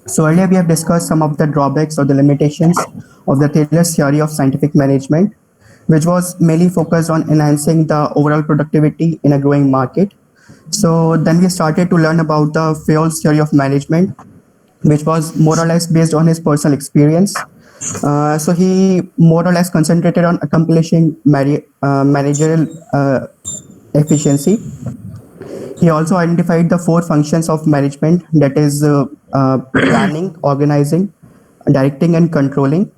So earlier we have discussed some of the drawbacks or the limitations of the Taylor's theory of scientific management, which was mainly focused on enhancing the overall productivity in a growing market. So then we started to learn about the Fayol's theory of management, which was more or less based on his personal experience. So he more or less concentrated on accomplishing managerial efficiency. He also identified the four functions of management, that is planning, organizing, directing, and controlling.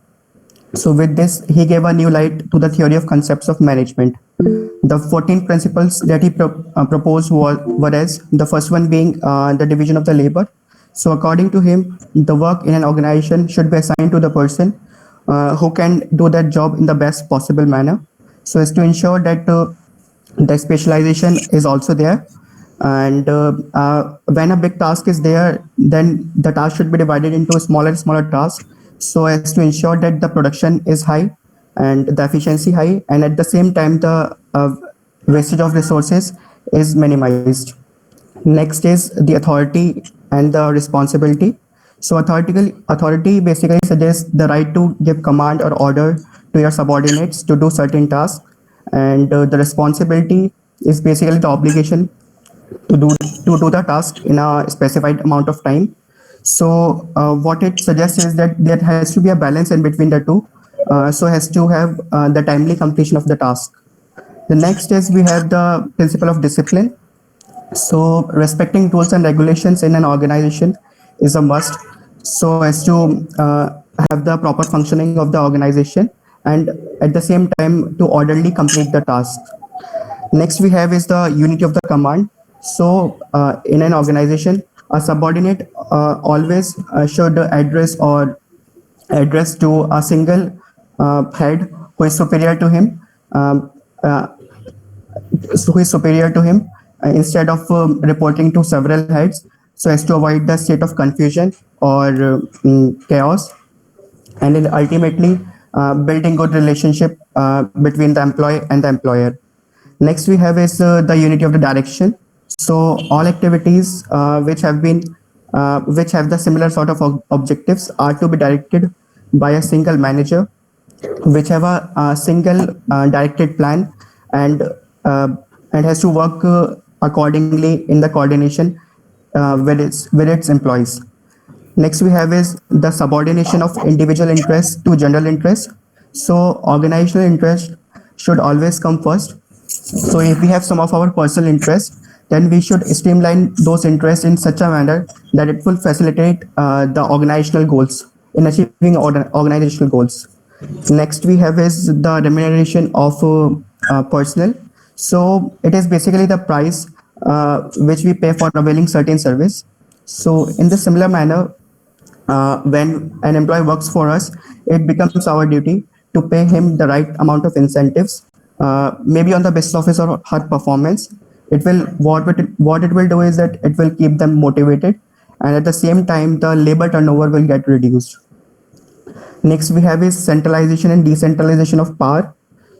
So with this, he gave a new light to the theory of concepts of management. The 14 principles that he proposed were as the first one being the division of the labor. So according to him, the work in an organization should be assigned to the person who can do that job in the best possible manner. So as to ensure that the specialization is also there, and when a big task is there, then the task should be divided into smaller tasks, so as to ensure that the production is high and the efficiency high, and at the same time the wastage of resources is minimized. Next is the authority and the responsibility. So authority basically suggests the right to give command or order to your subordinates to do certain tasks, and the responsibility is basically the obligation to do the task in a specified amount of time. So what it suggests is that there has to be a balance in between the two, so as to have the timely completion of the task. The next is we have the principle of discipline. So respecting rules and regulations in an organization is a must, so as to have the proper functioning of the organization, and at the same time to orderly complete the task. Next we have is the unity of the command. So in an organization, a subordinate always should address to a single head who is superior to him. Um, uh, who is superior to him, instead of reporting to several heads, so as to avoid the state of confusion or chaos, and then ultimately building good relationship between the employee and the employer. Next we have is the unity of the direction. So all activities which have the similar sort of objectives are to be directed by a single manager, which have a single directed plan, and uh, and has to work accordingly in the coordination with its employees. Next we have is the subordination of individual interest to general interest. So organizational interest should always come first. So if we have some of our personal interests, then we should streamline those interests in such a manner that it will facilitate the organizational goals in achieving organizational goals. Next we have is the remuneration of personnel. So it is basically the price which we pay for availing certain service. So in the similar manner, when an employee works for us, it becomes our duty to pay him the right amount of incentives, maybe on the basis of his or her performance. It will what it will do is that it will keep them motivated, and at the same time, the labor turnover will get reduced. Next, we have is centralization and decentralization of power.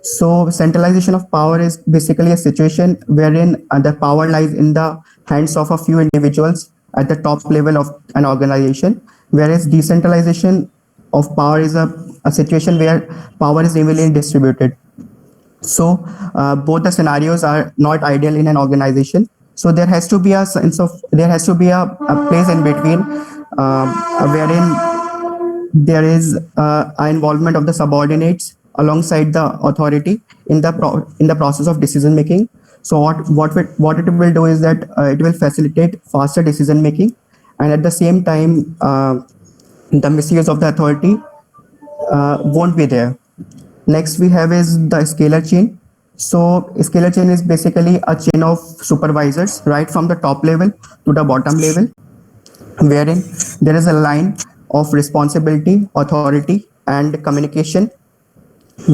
So, centralization of power is basically a situation wherein the power lies in the hands of a few individuals at the top level of an organization, whereas decentralization of power is a situation where power is evenly distributed. So both the scenarios are not ideal in an organization. So there has to be a place in between, wherein there is an involvement of the subordinates alongside the authority in the process of decision making. So what it will do is that it will facilitate faster decision making, and at the same time the misuse of the authority won't be there. Next we have is the scalar chain. So scalar chain is basically a chain of supervisors right from the top level to the bottom level, wherein there is a line of responsibility, authority, and communication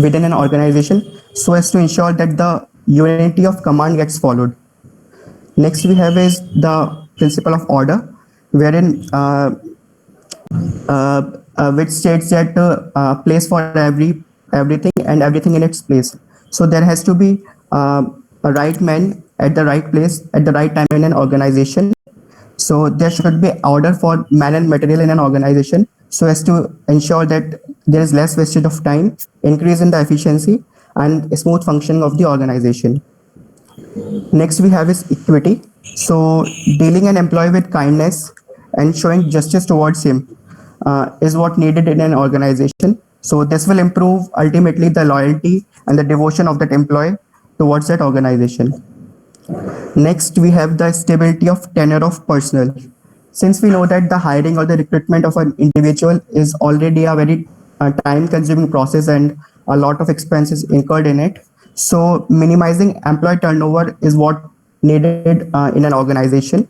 within an organization, so as to ensure that the unity of command gets followed. Next we have is the principle of order, wherein which states that place for everything and everything in its place. So there has to be a right man at the right place at the right time in an organization. So there should be order for man and material in an organization so as to ensure that there is less wastage of time, increase in the efficiency, and smooth functioning of the organization. Next, we have is equity. So, dealing an employee with kindness and showing justice towards him is what needed in an organization. So, this will improve ultimately the loyalty and the devotion of that employee towards that organization. Next, we have the stability of tenure of personnel. Since we know that the hiring or the recruitment of an individual is already a very time consuming process and a lot of expenses incurred in it. So, minimizing employee turnover is what needed in an organization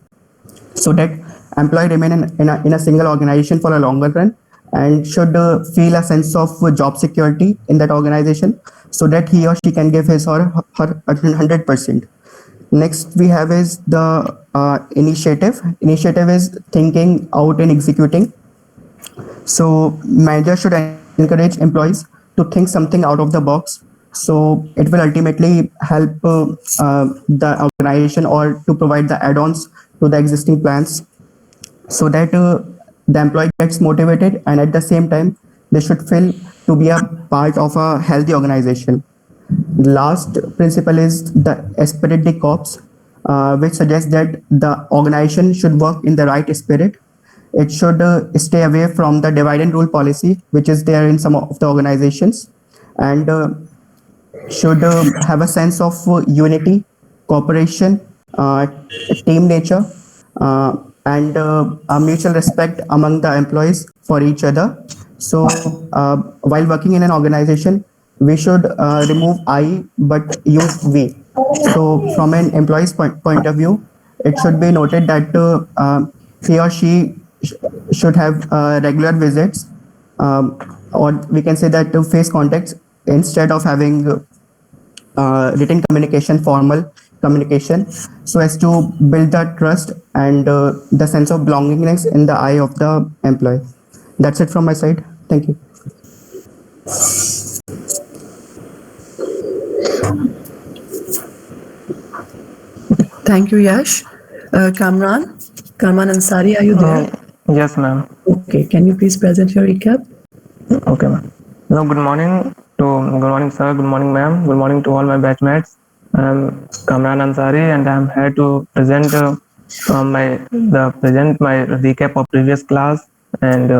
so that employee remain in a single organization for a longer run and should feel a sense of job security in that organization so that he or she can give his or her 100%. Next we have is the initiative is thinking out and executing. So manager should encourage employees to think something out of the box. So it will ultimately help the organization or to provide the add-ons to the existing plans so that the employee gets motivated and at the same time they should feel to be a part of a healthy organization. The last principle is the esprit de corps, which suggests that the organization should work in the right spirit. It should stay away from the divide and rule policy, which is there in some of the organizations, and should have a sense of unity, cooperation, team nature, and a mutual respect among the employees for each other. So, while working in an organization, we should remove I but use we. So, from an employee's point of view, it should be noted that he or she should have regular visits, or we can say that to face contacts instead of having written communication, formal communication, so as to build that trust and the sense of belongingness in the eye of the employee. That's it from my side. Thank you. Thank you, Yash. Kamran Ansari, are you there? Yes, ma'am. Okay, can you please present your recap? Okay, ma'am. So, good morning, sir. Good morning, ma'am. Good morning to all my batchmates. I'm Kamran Ansari, and I'm here to present my recap of previous class. And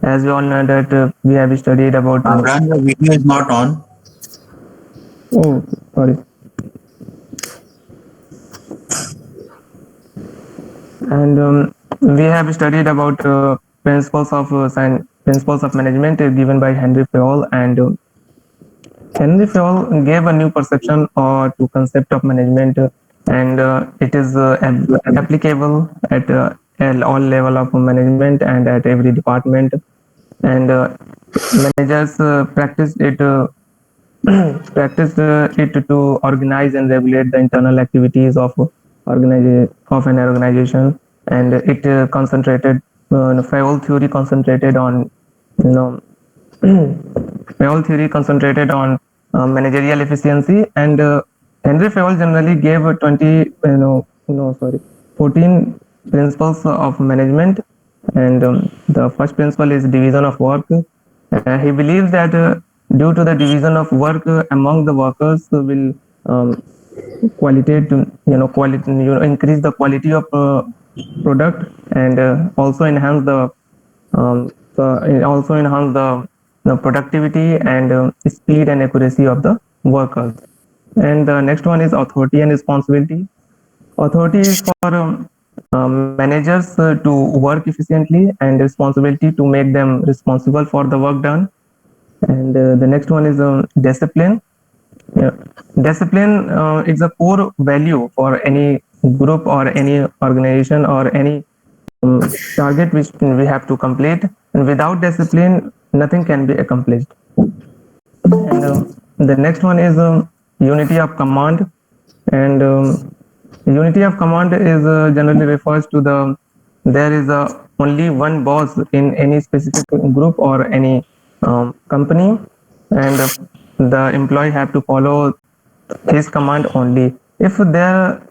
as we all know that we have studied about. Kamran, your video is not on. Oh, sorry. And we have studied about principles of management given by Henry Fayol, and Henry Fayol gave a new perception to concept of management, and it is applicable at all level of management and at every department, and managers practiced it to organize and regulate the internal activities of an organization, and it concentrated Fayol theory concentrated on Fayol theory concentrated on managerial efficiency, and Henry Fayol generally gave 14 principles of management, and the first principle is division of work. He believes that due to the division of work among the workers will increase the quality of product, and also enhance the productivity and speed and accuracy of the workers. And the next one is authority and responsibility. Authority is for managers to work efficiently, and responsibility to make them responsible for the work done. And the next one is discipline. Discipline is a core value for any group or any organization or any target which we have to complete, and without discipline nothing can be accomplished. And the next one is unity of command, and unity of command is generally refers to there is only one boss in any specific group or any company, and the employee have to follow his command only. if the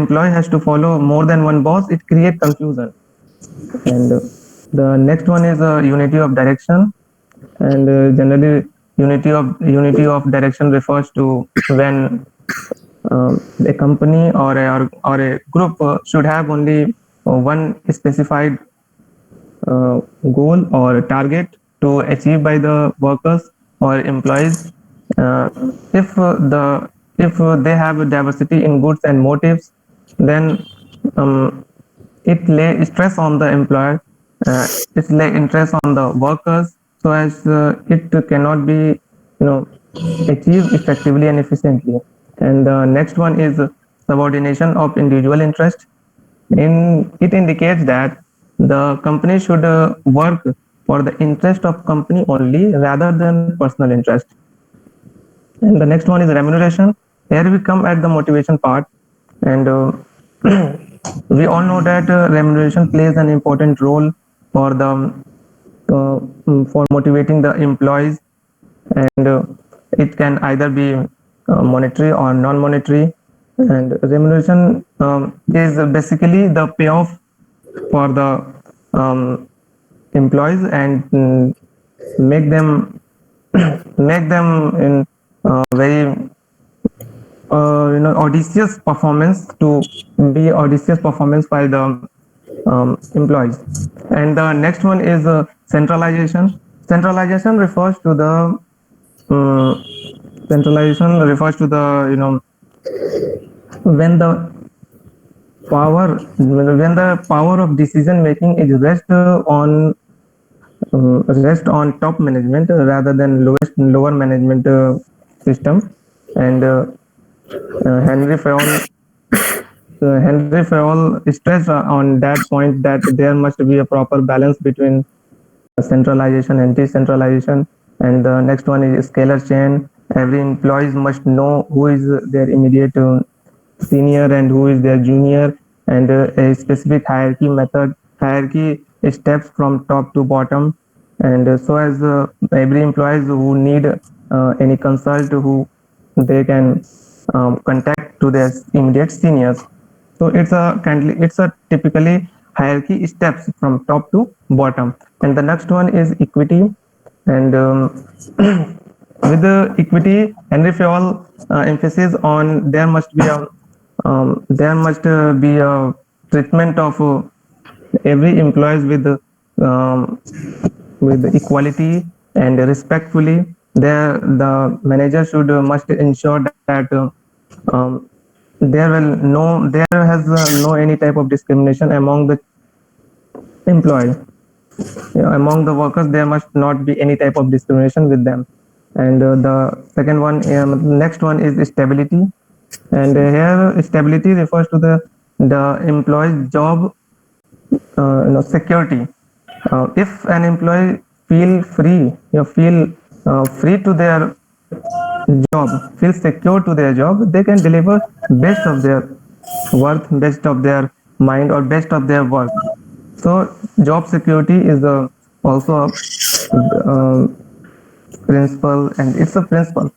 employee has to follow more than one boss, it creates confusion. And the next one is unity of direction. And generally, unity of direction refers to when a company or a group should have only one specified goal or target to achieve by the workers or employees. Uh, if they have a diversity in goods and motives, then it lay stress on the employer. It lay interest on the workers, so as it cannot be achieved effectively and efficiently. And the next one is subordination of individual interest. It indicates that the company should work for the interest of company only rather than personal interest. And the next one is remuneration. Here we come at the motivation part, and we all know that remuneration plays an important role for the for motivating the employees, and it can either be monetary or non-monetary. And remuneration is basically the payoff for the employees, and make them make them in very audacious performance to be audacious performance by the employees. And the next one is centralization. Um, Centralization refers to the when the power of decision making is rest on top management rather than lower management system. And Henry Fayol stressed on that point that there must be a proper balance between centralization and decentralization. And the next one is scalar chain. Every employees must know who is their immediate senior and who is their junior, and a specific hierarchy steps from top to bottom. And so as every employees who need any consult, who they can contact to their immediate seniors. So it's a typically hierarchy steps from top to bottom. And the next one is equity. And with the equity, Henry Fayol emphasis on there must be a treatment of every employees with equality and respectfully. The manager must ensure that there has no any type of discrimination among the employee. Among the workers, there must not be any type of discrimination with them. And next one is stability. And here stability refers to the employee's job security. If an employee feel free to their job, feel secure to their job, they can deliver best of their worth, best of their mind, or best of their work. So job security is also a principle, and it's a principle.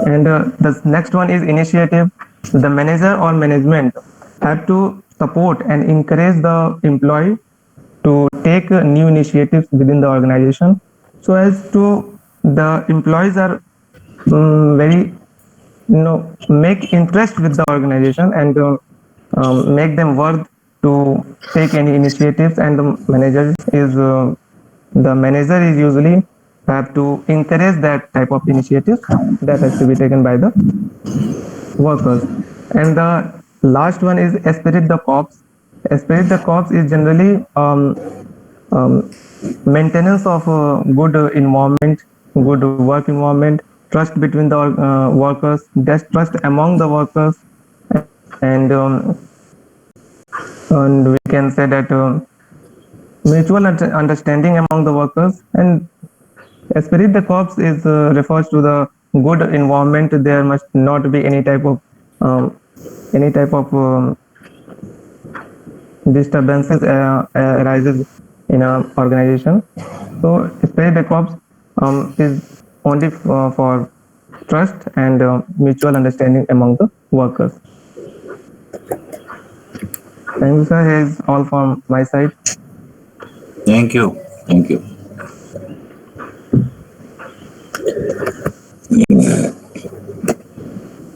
And the next one is initiative. The manager or management have to support and encourage the employee to take new initiatives within the organization, so as to the employees are very make interest with the organization, and make them worth to take any initiatives. And the manager is usually have to encourage that type of initiatives that has to be taken by the workers. And the last one is esprit de corps. Esprit de corps is generally maintenance of good environment, good work environment, trust between the workers, trust among the workers, and we can say that mutual understanding among the workers. And esprit de corps is refers to the good environment. There must not be any type of disturbances arises in an organization. So esprit de corps is only for trust and mutual understanding among the workers. Thank you, sir. Here is all from my side. Thank you. Thank you.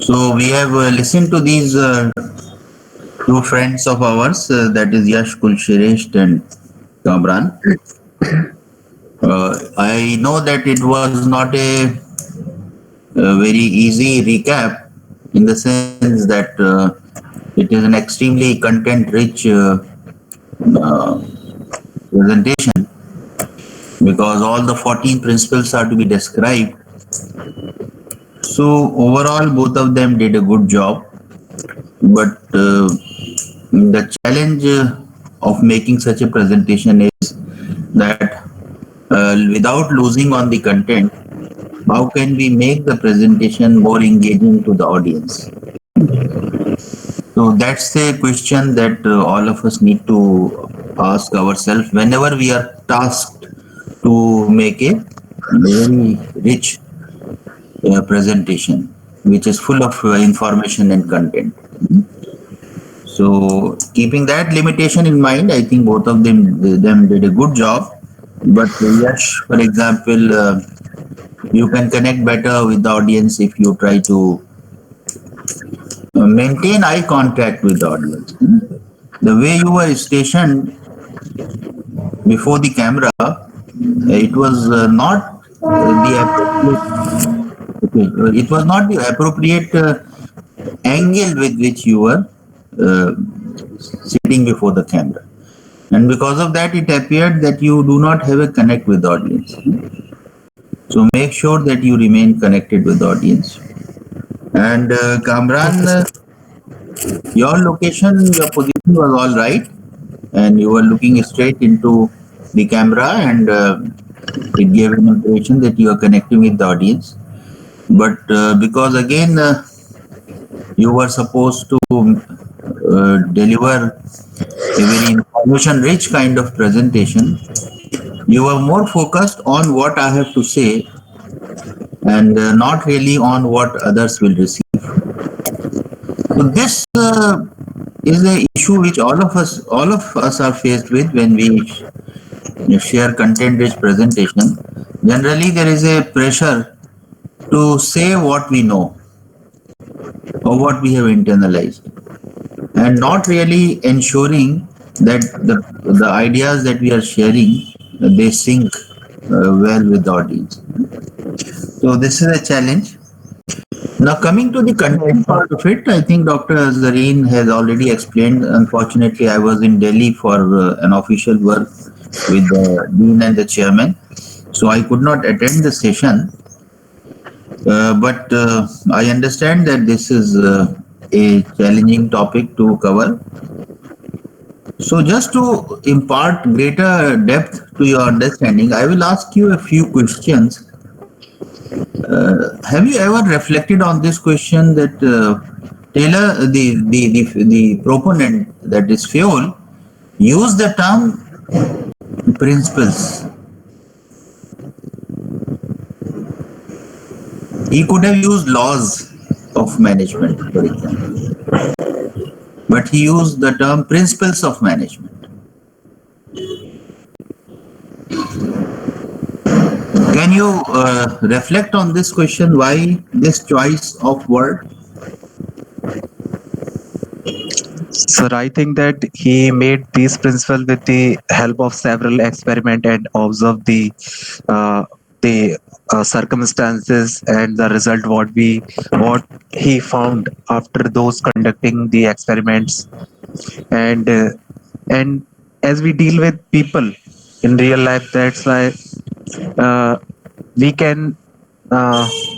So we have listened to these two friends of ours, that is Yash Kulshrestha and Kamran. I know that it was not a very easy recap, in the sense that it is an extremely content-rich presentation, because all the 14 principles are to be described. So overall, both of them did a good job, but the challenge of making such a presentation is that without losing on the content, how can we make the presentation more engaging to the audience? So that's a question that all of us need to ask ourselves whenever we are tasked to make a very rich presentation, which is full of information and content. So keeping that limitation in mind, I think both of them did a good job. But Yash, for example, you can connect better with the audience if you try to maintain eye contact with the audience. The way you were stationed before the camera, it was not the appropriate. Okay, it was not the appropriate angle with which you were uh, sitting before the camera, and because of that, it appeared that you do not have a connect with the audience. So make sure that you remain connected with the audience. And Kamran, your location, your position was all right, and you were looking straight into the camera, and it gave an impression that you are connecting with the audience. But because again, you were supposed to deliver a very information-rich kind of presentation, you were more focused on what I have to say, and not really on what others will receive. So this is the issue which all of us are faced with when we share content-rich presentation. Generally, there is a pressure to say what we know or what we have internalized, and not really ensuring that the ideas that we are sharing, they sync well with the audience. So this is a challenge. Now coming to the content part of it, I think Dr. Zareen has already explained. Unfortunately, I was in Delhi for an official work with the dean and the chairman, so I could not attend the session. But I understand that this is a challenging topic to cover. So just to impart greater depth to your understanding, I will ask you a few questions. Have you ever reflected on this question that Taylor, the proponent, that is Fayol, used the term principles? He could have used laws of management, for example, but he used the term principles of management. Can you reflect on this question? Why this choice of word? Sir, I think that he made these principles with the help of several experiment and observe the circumstances and the result what he found after those conducting the experiments, and as we deal with people in real life, that's why uh, we can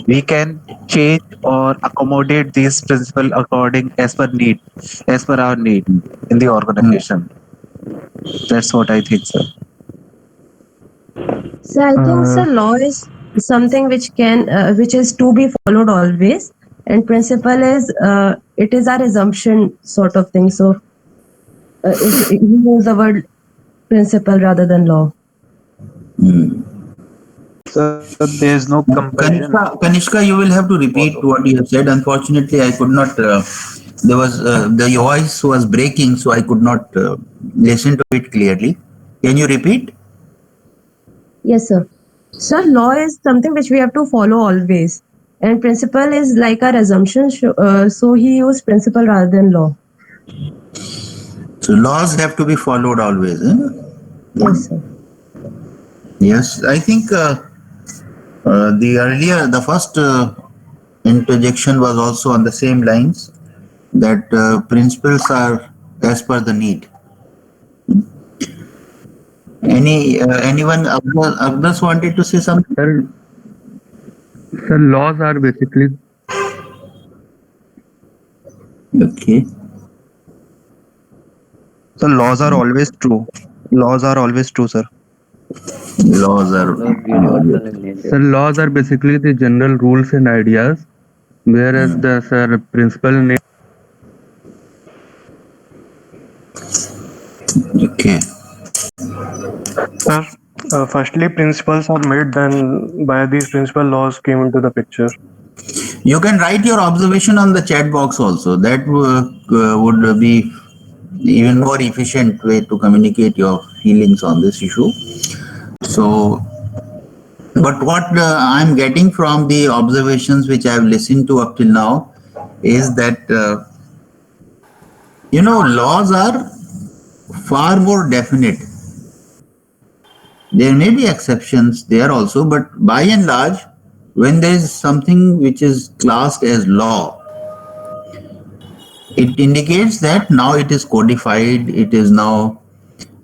we can change or accommodate these principle according as per our need in the organization. That's what I think, sir. So I think so law is something which is to be followed always, and principle is it is our assumption sort of thing. So we use the word principle rather than law. So there's no compulsion. Kanishka, you will have to repeat what you have said. Unfortunately, I could not. There was the voice was breaking, so I could not listen to it clearly. Can you repeat? Yes, sir. Sir, law is something which we have to follow always. And principle is like our assumption. So he used principle rather than law. So laws have to be followed always. Yes, sir. Yes, I think the first interjection was also on the same lines, that principles are as per the need. Anyone? Agnes wanted to say something. Sir, laws are basically Okay. So laws are always true. Laws are always true, sir. Laws are. Sir, laws are basically the general rules and ideas, whereas the sir principle name. Okay. Sir, firstly, principles are made, then by these principle laws came into the picture. You can write your observation on the chat box also. That would be even more efficient way to communicate your feelings on this issue. So, but what I'm getting from the observations which I've listened to up till now is that, laws are far more definite. There may be exceptions there also, but by and large, when there is something which is classed as law, it indicates that now it is codified, it is now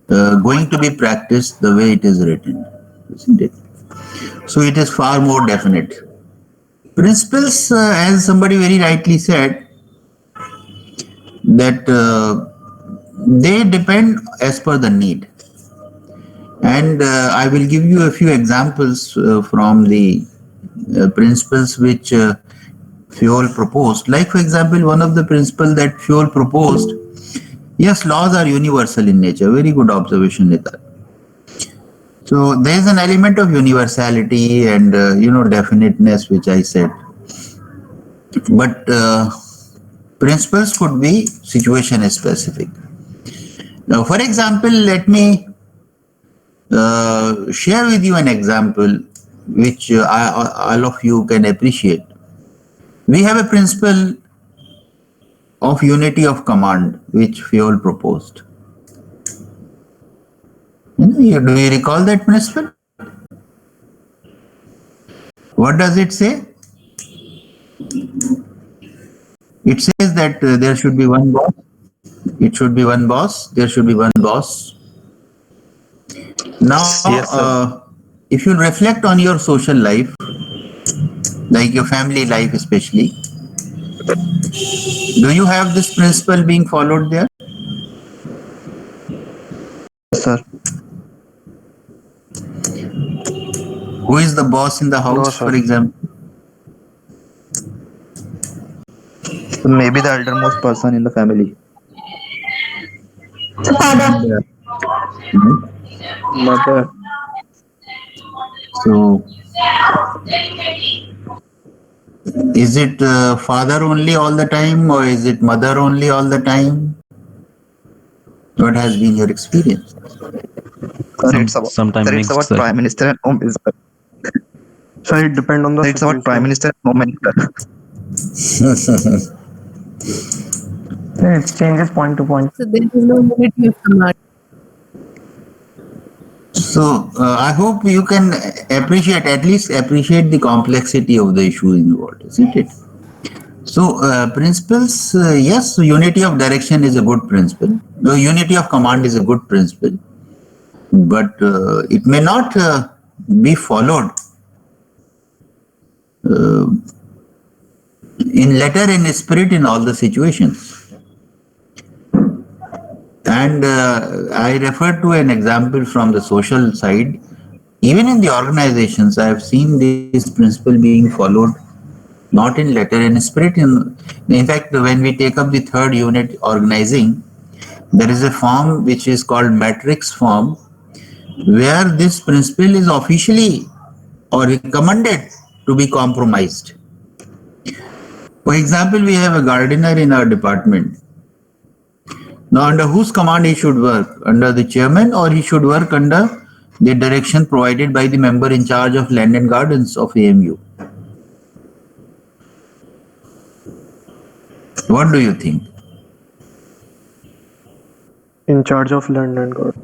going to be practiced the way it is written, isn't it? So it is far more definite. Principles, as somebody very rightly said, that they depend as per the need. And I will give you a few examples from the principles which Fayol proposed. Like, for example, one of the principles that Fayol proposed, yes, laws are universal in nature. Very good observation, Nita. So there is an element of universality and, definiteness, which I said. But principles could be situation specific. Now, for example, let me share with you an example which all of you can appreciate. We have a principle of unity of command which Fayol proposed. Do you recall that principle? What does it say? It says that there should be one boss. It should be one boss. There should be one boss. Now, Yes, if you reflect on your social life, like your family life especially, do you have this principle being followed there? sir. Who is the boss in the house, sir. for example? So maybe the eldermost person in the family. Mother. So, is it father only all the time, or is it mother only all the time? What has been your experience? Sometime It's about mixed, sir. Prime Minister and Home Minister. So it depends on the It's about situation. Prime Minister and Home Minister. It changes point to point. So there is no unity of command. So, I hope you can at least appreciate the complexity of the issue involved, isn't it? So, principles, yes, unity of direction is a good principle. The unity of command is a good principle, but it may not be followed in letter and spirit in all the situations. And I refer to an example from the social side. Even in the organizations, I have seen this principle being followed, not in letter and spirit. In fact, when we take up the third unit, organizing, there is a form which is called matrix form, where this principle is officially or recommended to be compromised. For example, we have a gardener in our department. Now, under whose command he should work? Under the chairman, or he should work under the direction provided by the member in charge of land and gardens of AMU? What do you think? In charge of land and garden.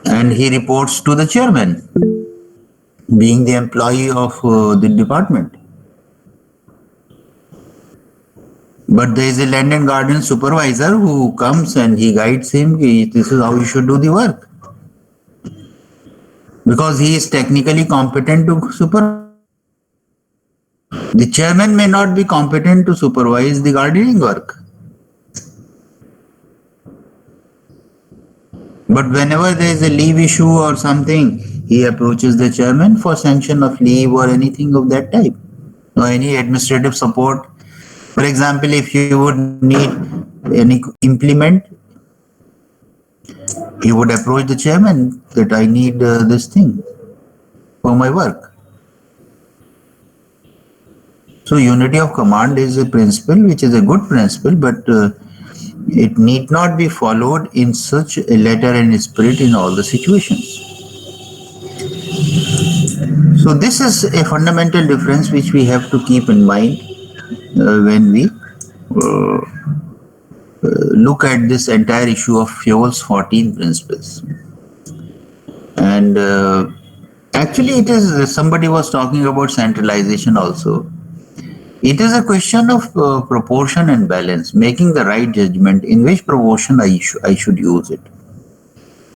And he reports to the chairman, being the employee of the department. But there is a land and garden supervisor who comes and he guides him, this is how you should do the work. Because he is technically competent to supervise. The chairman may not be competent to supervise the gardening work. But whenever there is a leave issue or something, he approaches the chairman for sanction of leave or anything of that type, or any administrative support. For example, if you would need any implement, he would approach the chairman that I need this thing for my work. So unity of command is a principle which is a good principle, but it need not be followed in such a letter and spirit in all the situations. So this is a fundamental difference which we have to keep in mind when we look at this entire issue of Fowell's 14 principles. And actually it is, somebody was talking about centralization also. It is a question of proportion and balance, making the right judgment in which proportion I should use it.